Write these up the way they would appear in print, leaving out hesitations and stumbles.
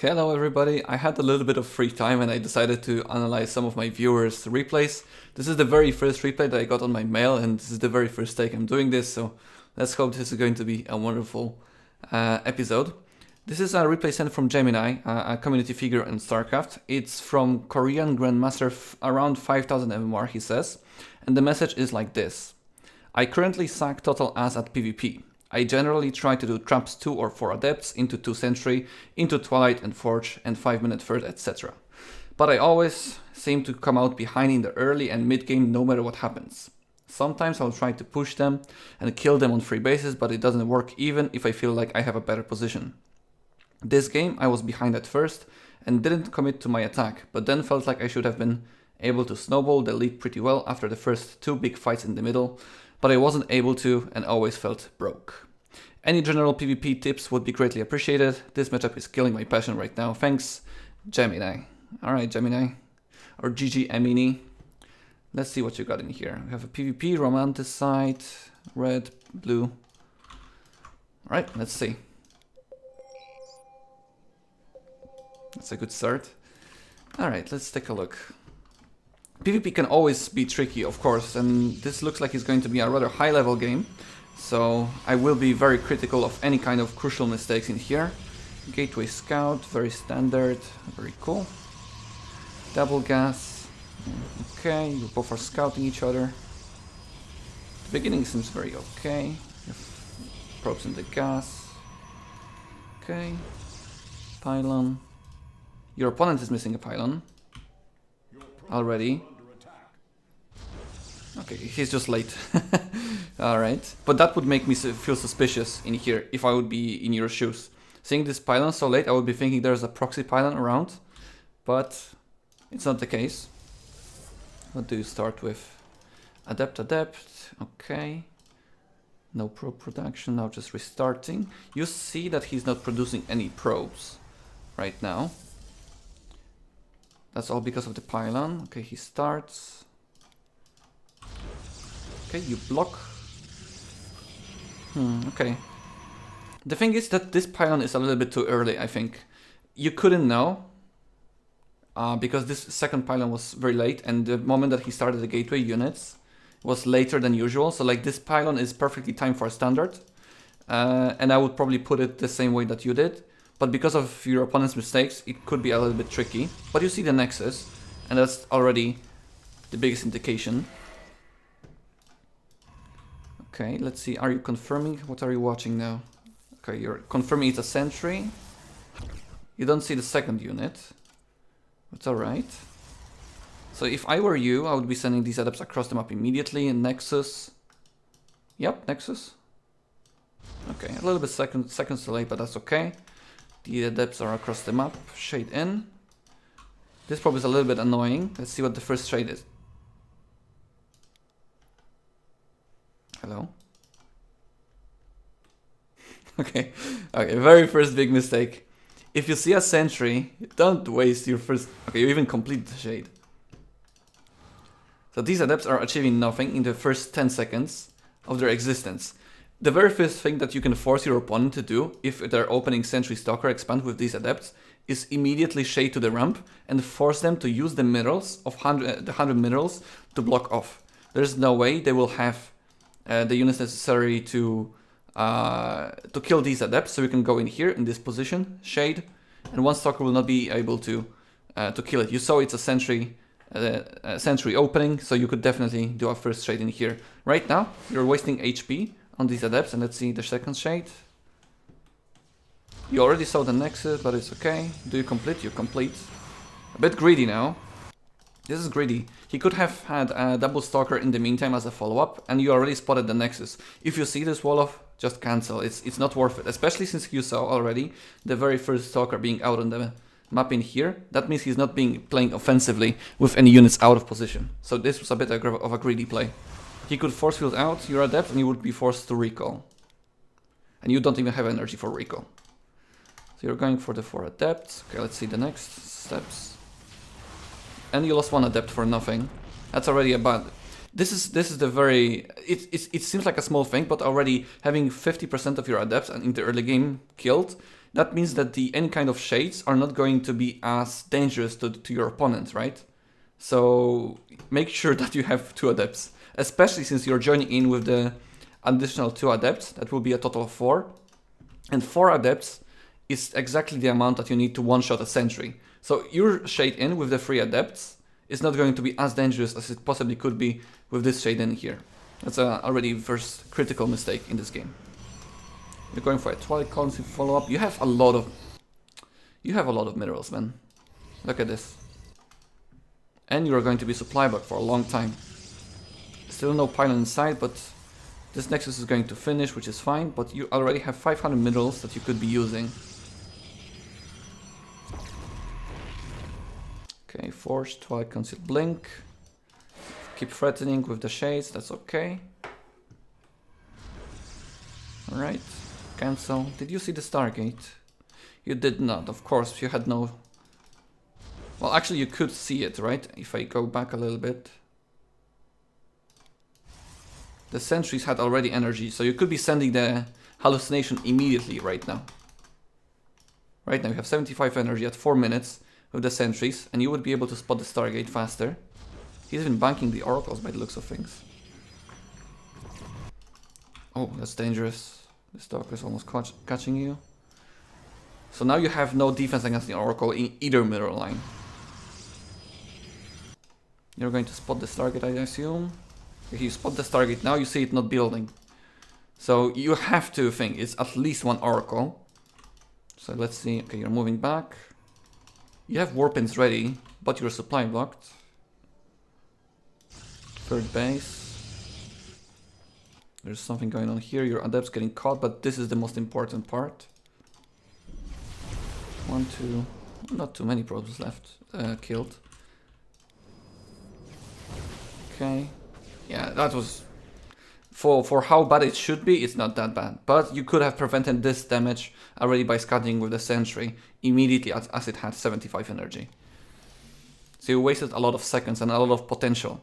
Hello everybody, I had a little bit of free time and I decided to analyze some of my viewers' replays. This is the very first replay that I got on my mail and this is the very first take I'm doing this, so let's hope this is going to be a wonderful episode. This is a replay sent from Gemini, a community figure in Starcraft. It's from Korean Grandmaster around 5000 MMR, he says, and the message is like this. I currently suck total ass at PvP. I generally try to do traps 2 or 4 adepts, into 2 sentry, into twilight and forge, and 5-minute third, etc. But I always seem to come out behind in the early and mid game no matter what happens. Sometimes I'll try to push them and kill them on free bases, but it doesn't work even if I feel like I have a better position. This game I was behind at first and didn't commit to my attack, but then felt like I should have been able to snowball the lead pretty well after the first 2 big fights in the middle, but I wasn't able to and always felt broke. Any general PvP tips would be greatly appreciated. This matchup is killing my passion right now. Thanks, Gemini. Alright, Gemini. Or GG Emini. Let's see what you got in here. We have a PvP, Romanticide, red, blue. Alright, let's see. That's a good start. Alright, let's take a look. PvP can always be tricky, of course, and this looks like it's going to be a rather high-level game, so I will be very critical of any kind of crucial mistakes in here. Gateway Scout, very standard, very cool. Double gas, okay, you both are scouting each other. The beginning seems very okay. You have probes in the gas. Okay, pylon. Your opponent is missing a pylon already. Okay, he's just late. Alright, but that would make me feel suspicious in here if I would be in your shoes. Seeing this pylon so late, I would be thinking there's a proxy pylon around, but it's not the case. What do you start with? Adept, okay. No probe production, now just restarting. You see that he's not producing any probes right now. That's all because of the pylon. Okay, he starts. Okay, you block. Okay. The thing is that this pylon is a little bit too early, I think. You couldn't know. Because this second pylon was very late, and the moment that he started the gateway units was later than usual. So like this pylon is perfectly timed for a standard. And I would probably put it the same way that you did. But because of your opponent's mistakes, it could be a little bit tricky. But you see the nexus, and that's already the biggest indication. Okay, let's see, are you confirming? What are you watching now? Okay, you're confirming it's a sentry. You don't see the second unit. It's alright. So if I were you, I would be sending these adepts across the map immediately. And Nexus. Yep, Nexus. Okay, a little bit seconds delay, but that's okay. The adepts are across the map. Shade in. This probe is a little bit annoying. Let's see what the first shade is. Hello? Okay, very first big mistake. If you see a sentry, don't waste your first... Okay, you even complete the shade. So these adepts are achieving nothing in the first 10 seconds of their existence. The very first thing that you can force your opponent to do, if they're opening Sentry Stalker expand with these adepts, is immediately shade to the ramp and force them to use the minerals of the 100 minerals to block off. There's no way they will have the units necessary to kill these adepts, so you can go in here in this position, shade, and one stalker will not be able to kill it. You saw it's a sentry opening, so you could definitely do a first shade in here. Right now, you're wasting HP on these adepts, and let's see the second shade. You already saw the nexus, but it's okay. Do you complete? You complete. A bit greedy now. This is greedy. He could have had a double stalker in the meantime as a follow-up, and you already spotted the nexus. If you see this wall off, just cancel. It's not worth it, especially since you saw already the very first stalker being out on the map in here. That means he's not playing offensively with any units out of position. So this was a bit of a greedy play. He could force field out your adept, and you would be forced to recall. And you don't even have energy for recall. So you're going for the 4 adepts. Okay, let's see the next steps. And you lost 1 adept for nothing. That's already a bad... This is the very... It seems like a small thing, but already having 50% of your adepts in the early game killed that means that any kind of shades are not going to be as dangerous to your opponent, right? So make sure that you have 2 adepts, especially since you're joining in with the additional 2 adepts. That will be a total of 4. And 4 adepts is exactly the amount that you need to one-shot a sentry. So your shade in with the 3 adepts is not going to be as dangerous as it possibly could be with this shade in here. That's already first critical mistake in this game. You're going for a Twilight Columns follow-up. You have a lot of minerals, man. Look at this. And you're going to be supply blocked for a long time. Still no pylon inside, but this Nexus is going to finish, which is fine, but you already have 500 minerals that you could be using. Okay, Forge, Twilight Conceal, Blink. Keep threatening with the shades, that's okay. Alright, cancel. Did you see the Stargate? You did not, of course, you had no... Well, actually you could see it, right? If I go back a little bit. The sentries had already energy, so you could be sending the hallucination immediately right now. Right now you have 75 energy at 4 minutes with the sentries, and you would be able to spot the Stargate faster. He's even banking the oracles by the looks of things. Oh, that's dangerous. The Stalker is almost catching you. So now you have no defense against the oracle in either mirror line. You're going to spot the Stargate, I assume. If you spot the Stargate now, you see it not building. So you have to think it's at least 1 oracle. So let's see. Okay, you're moving back. You have warpins ready, but you're supply blocked. 3rd base. There's something going on here. Your adept's getting caught, but this is the most important part. 1, 2, not too many probes left killed. Okay. Yeah, that was... For how bad it should be, it's not that bad. But you could have prevented this damage already by scattering with the sentry immediately as it had 75 energy. So you wasted a lot of seconds and a lot of potential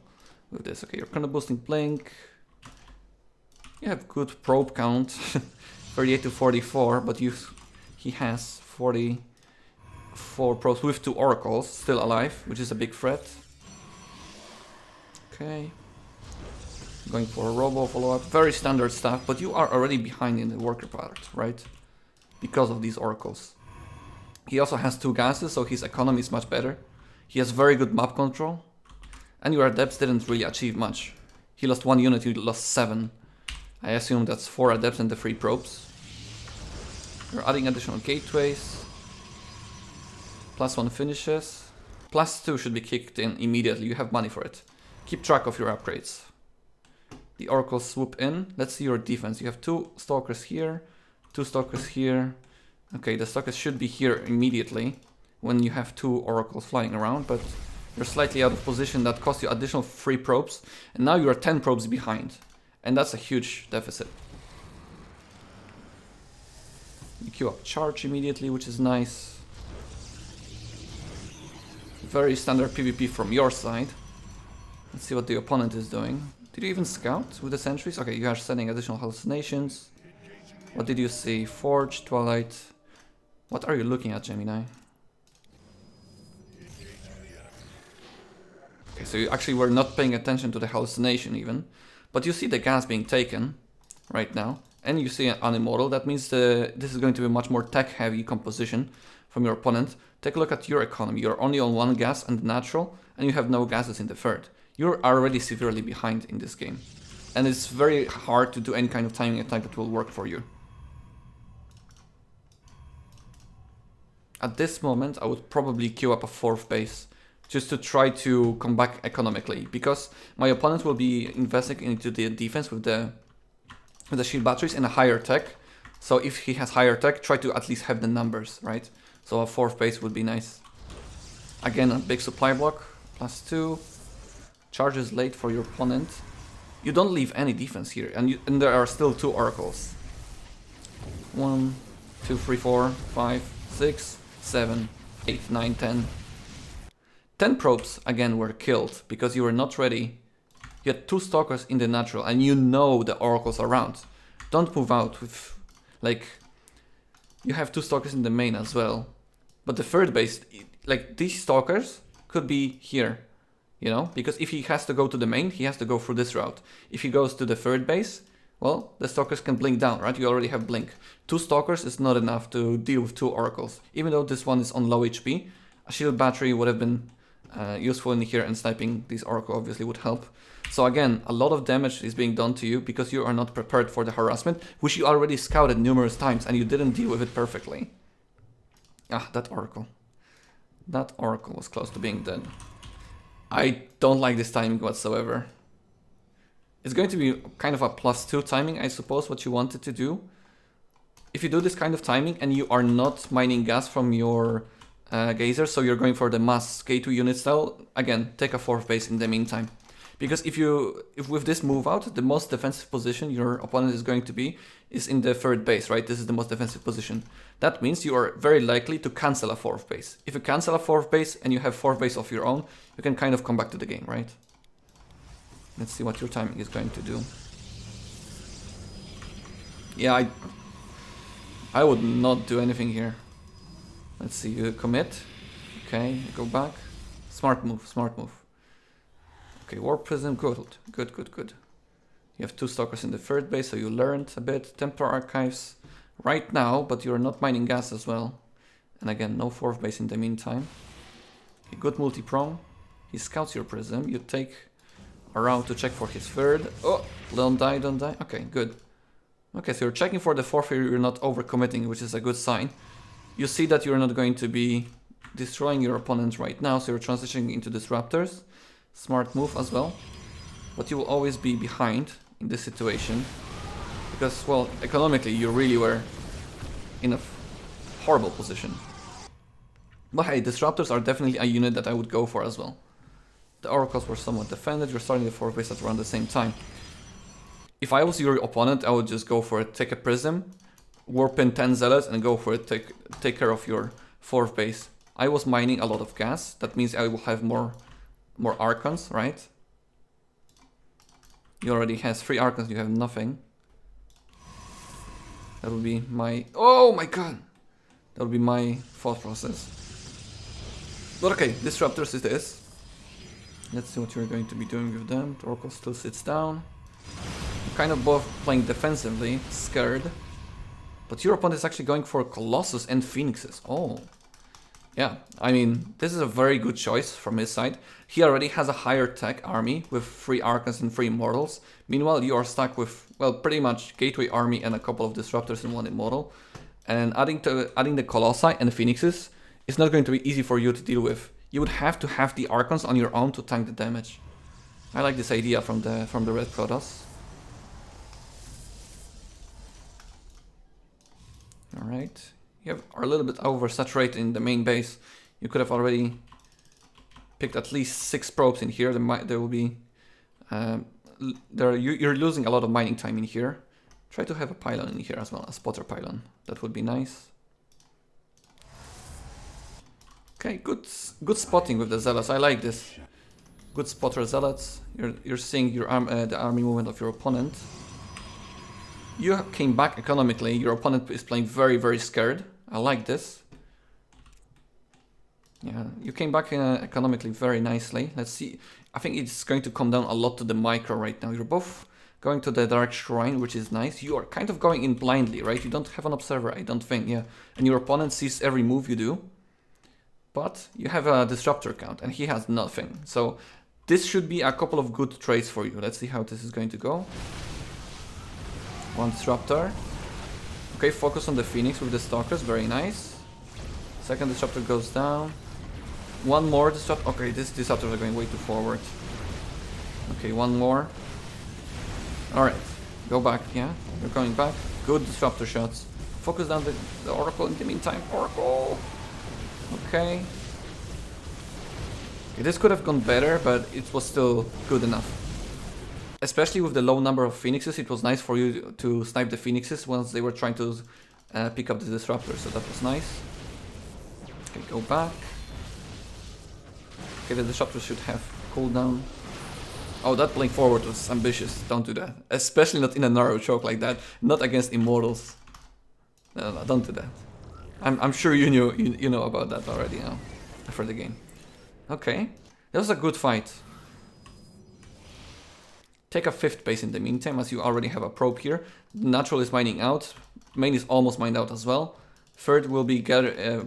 with this. Okay, you're kind of boosting Blink. You have good probe count. 38 to 44, but he has 44 probes with 2 oracles still alive, which is a big threat. Okay. Going for a robo follow-up, very standard stuff, but you are already behind in the worker part, right? Because of these oracles. He also has 2 gases, so his economy is much better. He has very good map control. And your adepts didn't really achieve much. He lost 1 unit, you lost 7. I assume that's 4 adepts and the 3 probes. You're adding additional gateways. +1 finishes. +2 should be kicked in immediately, you have money for it. Keep track of your upgrades. The oracles swoop in. Let's see your defense. You have 2 stalkers here, 2 stalkers here. Okay, the stalkers should be here immediately when you have 2 oracles flying around, but you're slightly out of position. That costs you additional 3 probes, and now you're 10 probes behind, and that's a huge deficit. You queue up charge immediately, which is nice. Very standard PvP from your side. Let's see what the opponent is doing. Did you even scout with the sentries? Okay, you are sending additional hallucinations. What did you see? Forge, Twilight. What are you looking at, Gemini? Okay, so you actually were not paying attention to the hallucination even. But you see the gas being taken right now. And you see an animodel. That means this is going to be a much more tech-heavy composition from your opponent. Take a look at your economy. You're only on 1 gas and natural, and you have no gases in the 3rd. You're already severely behind in this game. And it's very hard to do any kind of timing attack that will work for you. At this moment, I would probably queue up a 4th base, just to try to come back economically, because my opponent will be investing into the defense with the shield batteries and a higher tech. So if he has higher tech, try to at least have the numbers, right? So a 4th base would be nice. Again, a big supply block, +2. Charges late for your opponent. You don't leave any defense here, and there are still 2 oracles. 1, 2, 3, 4, 5, 6, 7, 8, 9, 10. 10 probes again were killed because you were not ready. You had 2 stalkers in the natural, and you know the oracles around. Don't move out with, like, you have 2 stalkers in the main as well. But the third base, like these stalkers could be here, you know? Because if he has to go to the main, he has to go through this route. If he goes to the third base, well, the stalkers can blink down, right? You already have blink. 2 stalkers is not enough to deal with 2 oracles. Even though this one is on low HP, a shield battery would have been useful in here, and sniping these oracle obviously would help. So again, a lot of damage is being done to you because you are not prepared for the harassment, which you already scouted numerous times and you didn't deal with it perfectly. Ah, that oracle. That oracle was close to being dead. I don't like this timing whatsoever. It's going to be kind of a +2 timing, I suppose, what you wanted to do. If you do this kind of timing and you are not mining gas from your gazer, so you're going for the mass K2 unit style, again, take a 4th base in the meantime. Because if with this move out, the most defensive position your opponent is going to be is in the 3rd base, right? This is the most defensive position. That means you are very likely to cancel a 4th base. If you cancel a 4th base and you have 4th base of your own, you can kind of come back to the game, right? Let's see what your timing is going to do. Yeah, I would not do anything here. Let's see, you commit. Okay, go back. Smart move, smart move. Okay, Warp Prism, good, good, good, good. You have 2 stalkers in the 3rd base, so you learned a bit. Templar Archives right now, but you're not mining gas as well. And again, no 4th base in the meantime. Okay, good multi-prong. He scouts your Prism. You take a round to check for his 3rd. Oh, don't die, don't die. Okay, good. Okay, so you're checking for the 4th here, you're not overcommitting, which is a good sign. You see that you're not going to be destroying your opponent right now, so you're transitioning into Disruptors. Smart move as well. But you will always be behind in this situation. Because, well, economically you really were in a horrible position. But hey, Disruptors are definitely a unit that I would go for as well. The Oracles were somewhat defended, you're starting the 4th base at around the same time. If I was your opponent, I would just go for it, take a Prism, warp in 10 Zealots and go for it, take care of your 4th base. I was mining a lot of gas, that means I will have more Archons, right? You already has 3 Archons, you have nothing. That would be my... Oh my god! That would be my thought process. But okay, Disruptors is this. Let's see what you're going to be doing with them. The Oracle still sits down. You're kind of both playing defensively, scared. But your opponent is actually going for Colossus and Phoenixes. Oh. Yeah, I mean, this is a very good choice from his side. He already has a higher tech army with 3 Archons and 3 Immortals. Meanwhile, you are stuck with, well, pretty much Gateway army and a couple of Disruptors and 1 Immortal. And adding the Colossi and the Phoenixes is not going to be easy for you to deal with. You would have to have the Archons on your own to tank the damage. I like this idea from the red Protoss. Alright. You are a little bit oversaturated in the main base. You could have already picked at least 6 probes in here. There will be... you're losing a lot of mining time in here. Try to have a pylon in here as well, a spotter pylon. That would be nice. Okay, good spotting with the Zealots. I like this. Good spotter Zealots. You're seeing your the army movement of your opponent. You came back economically. Your opponent is playing very, very scared. I like this. Yeah, you came back economically very nicely. Let's see. I think it's going to come down a lot to the micro right now. You're both going to the Dark Shrine, which is nice. You are kind of going in blindly, right? You don't have an observer, I don't think, yeah. And your opponent sees every move you do. But you have a Disruptor count, and he has nothing. So this should be a couple of good trades for you. Let's see how this is going to go. 1 Disruptor. Okay, focus on the Phoenix with the Stalkers, very nice. 2nd Disruptor goes down. 1 more Disruptor. Okay, these Disruptors are going way too forward. Okay, 1 more. Alright, go back, yeah? You're going back. Good Disruptor shots. Focus down the Oracle in the meantime. Oracle! Okay. Okay, this could have gone better, but it was still good enough. Especially with the low number of Phoenixes, it was nice for you to snipe the Phoenixes once they were trying to pick up the Disruptor, so that was nice. Okay, go back. Okay, the Disruptor should have cooldown. Oh, that blink forward was ambitious, don't do that. Especially not in a narrow choke like that, not against Immortals. No, don't do that. I'm sure you know about that already now for the game. Okay, that was a good fight. Take a 5th base in the meantime, as you already have a probe here. Natural is mining out. Main is almost mined out as well. 3rd will be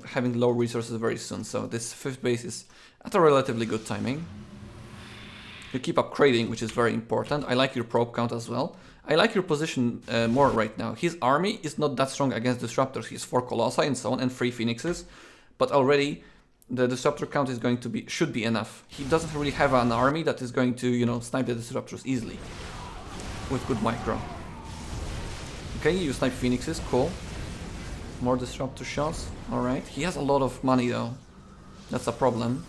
having low resources very soon, so this 5th base is at a relatively good timing. You keep upgrading, which is very important. I like your probe count as well. I like your position more right now. His army is not that strong against disruptors. He has 4 colossi and so on, and 3 phoenixes, but already the disruptor count is going to be should be enough. He doesn't really have an army that is going to, you know, snipe the disruptors easily with good micro. Okay, you snipe phoenixes, cool. More disruptor shots. All right, he has a lot of money though. That's a problem.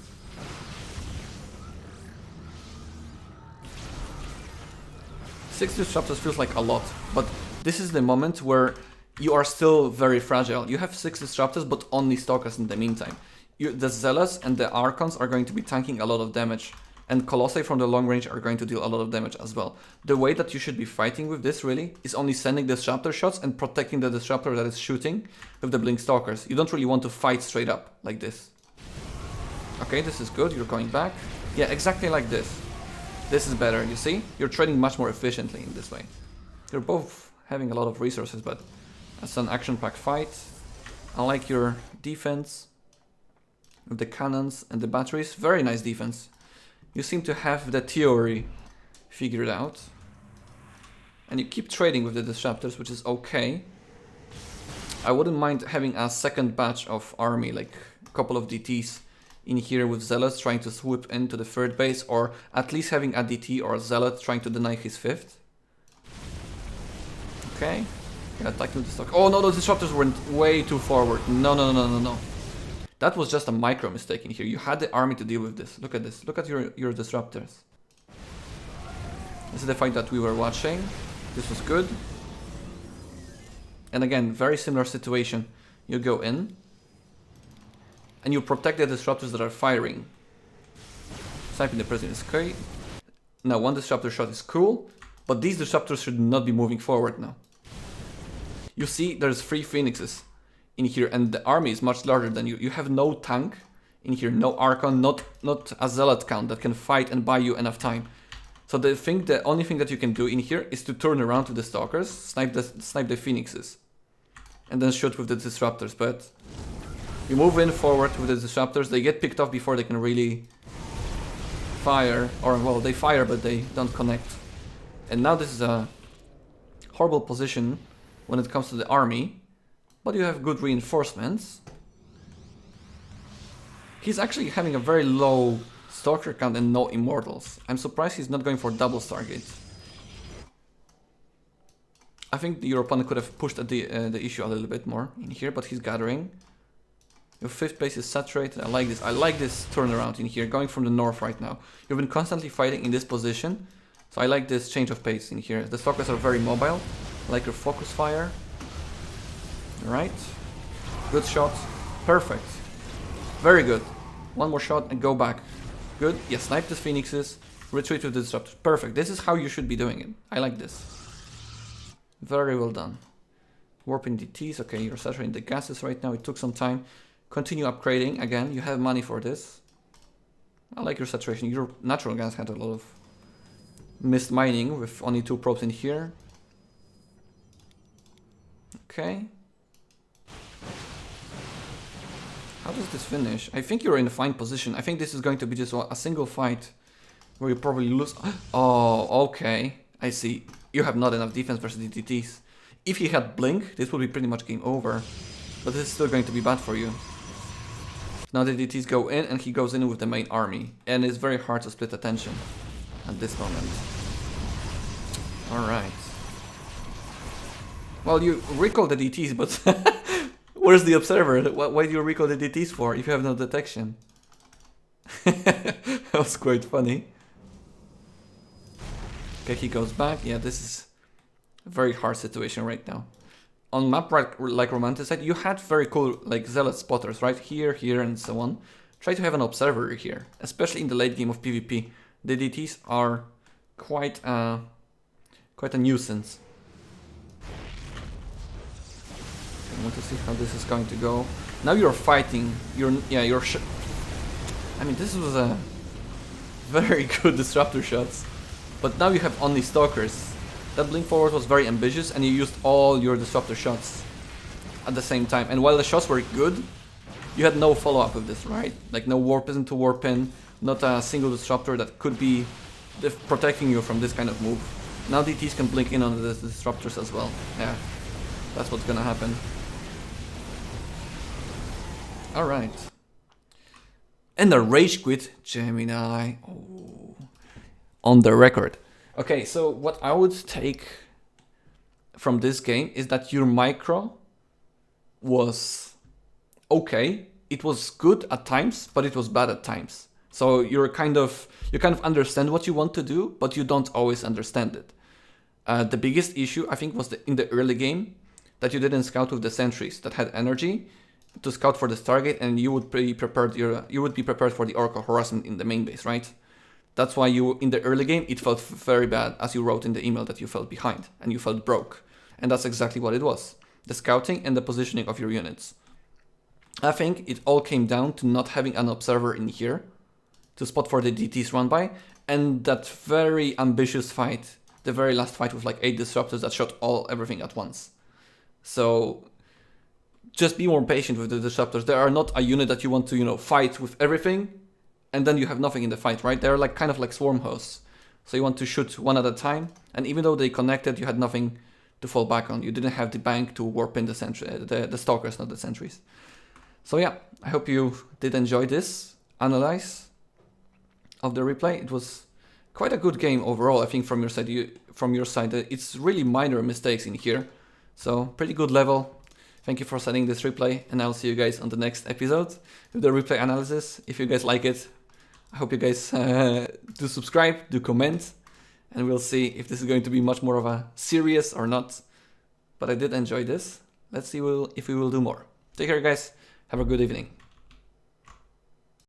Six disruptors feels like a lot, but this is the moment where you are still very fragile. You have 6 disruptors, but only stalkers in the meantime. The Zealots and the Archons are going to be tanking a lot of damage, and Colossi from the long range are going to deal a lot of damage as well. The way that you should be fighting with this really is only sending disruptor shots and protecting the disruptor that is shooting with the blink stalkers. You don't really want to fight straight up like this. Okay, this is good. You're going back. Yeah, exactly like this. This is better, you see? You're trading much more efficiently in this way. You're both having a lot of resources, but as an action-packed fight, I like your defense with the cannons and the batteries. Very nice defense. You seem to have the theory figured out. And you keep trading with the disruptors, which is okay. I wouldn't mind having a second batch of army, like a couple of DTs in here with Zealots trying to swoop into the 3rd base, or at least having a DT or a Zealot trying to deny his 5th. Okay. Yeah, attacking the stock. Oh no, those disruptors went way too forward. No. That was just a micro mistake in here. You had the army to deal with this. Look at this. Look at your disruptors. This is the fight that we were watching. This was good. And again, very similar situation. You go in and you protect the disruptors that are firing. Sniping the president is okay. Now, 1 disruptor shot is cool, but these disruptors should not be moving forward now. You see, there's 3 phoenixes in here, and the army is much larger than you. You have no tank in here, no Archon, not a Zealot count that can fight and buy you enough time. So the only thing that you can do in here is to turn around to the stalkers, snipe the phoenixes, and then shoot with the disruptors. But you move in forward with the disruptors, they get picked off before they can really fire, or well, they fire but they don't connect. And now this is a horrible position when it comes to the army, but you have good reinforcements. He's actually having a very low stalker count and no immortals. I'm surprised he's not going for double Stargate. I think your opponent could have pushed the issue a little bit more in here, but he's gathering. Your 5th base is saturated. I like this. I like this turnaround in here, going from the north right now. You've been constantly fighting in this position, so I like this change of pace in here. The stalkers are very mobile. I like your focus fire. Alright. Good shot. Perfect. Very good. 1 more shot and go back. Good. Yeah, snipe the phoenixes. Retreat with the disruptor. Perfect. This is how you should be doing it. I like this. Very well done. Warping DTs. Okay, you're saturating the gases right now. It took some time. Continue upgrading. Again, you have money for this. I like your saturation. Your natural gas had a lot of missed mining with only 2 probes in here. Okay. How does this finish? I think you're in a fine position. I think this is going to be just a single fight where you probably lose. Oh, okay. I see. You have not enough defense versus the DTs. If he had Blink, this would be pretty much game over. But this is still going to be bad for you. Now the DTs go in and he goes in with the main army. And it's very hard to split attention at this moment. Alright. Well, you recall the DTs, but where's the observer? Why do you recall the DTs for if you have no detection? That was quite funny. Okay, he goes back. Yeah, this is a very hard situation right now. On map like Romanticide, you had very cool like Zealot spotters, right? Here, here, and so on. Try to have an observer here, especially in the late game of PvP. The DTs are quite a nuisance. want to see how this is going to go. Now you're fighting. I mean, this was a very good disruptor shots, but now you have only stalkers. That blink forward was very ambitious, and you used all your disruptor shots at the same time. And while the shots were good, you had no follow-up with this, right? Like no warp into warp in, not a single disruptor that could be protecting you from this kind of move. Now DTs can blink in on the disruptors as well. Yeah, that's what's gonna happen. Alright. And a rage quit Gemini. Oh. On the record. Okay, so what I would take from this game is that your micro was okay. It was good at times, but it was bad at times. So you kind of understand what you want to do, but you don't always understand it. The biggest issue, I think, was in the early game that you didn't scout with the sentries that had energy to scout for the Stargate, and you would be prepared for the Orca harassment in the main base, right? That's why in the early game it felt very bad, as you wrote in the email that you felt behind and you felt broke, and that's exactly what it was: the scouting and the positioning of your units. I think it all came down to not having an observer in here to spot for the DTs run by, and that very ambitious fight, the very last fight with like 8 disruptors that shot everything at once. So just be more patient with the disruptors. They are not a unit that you want to, fight with everything and then you have nothing in the fight, right? They're like kind of like swarm hosts. So you want to shoot one at a time, and even though they connected, you had nothing to fall back on. You didn't have the bank to warp in the stalkers, not the sentries. So yeah, I hope you did enjoy this analyze of the replay. It was quite a good game overall. I think from your side, it's really minor mistakes in here. So pretty good level. Thank you for sending this replay, and I'll see you guys on the next episode with the replay analysis. If you guys like it, I hope you guys do subscribe, do comment, and we'll see if this is going to be much more of a series or not. But I did enjoy this. Let's see if we will do more. Take care, guys. Have a good evening.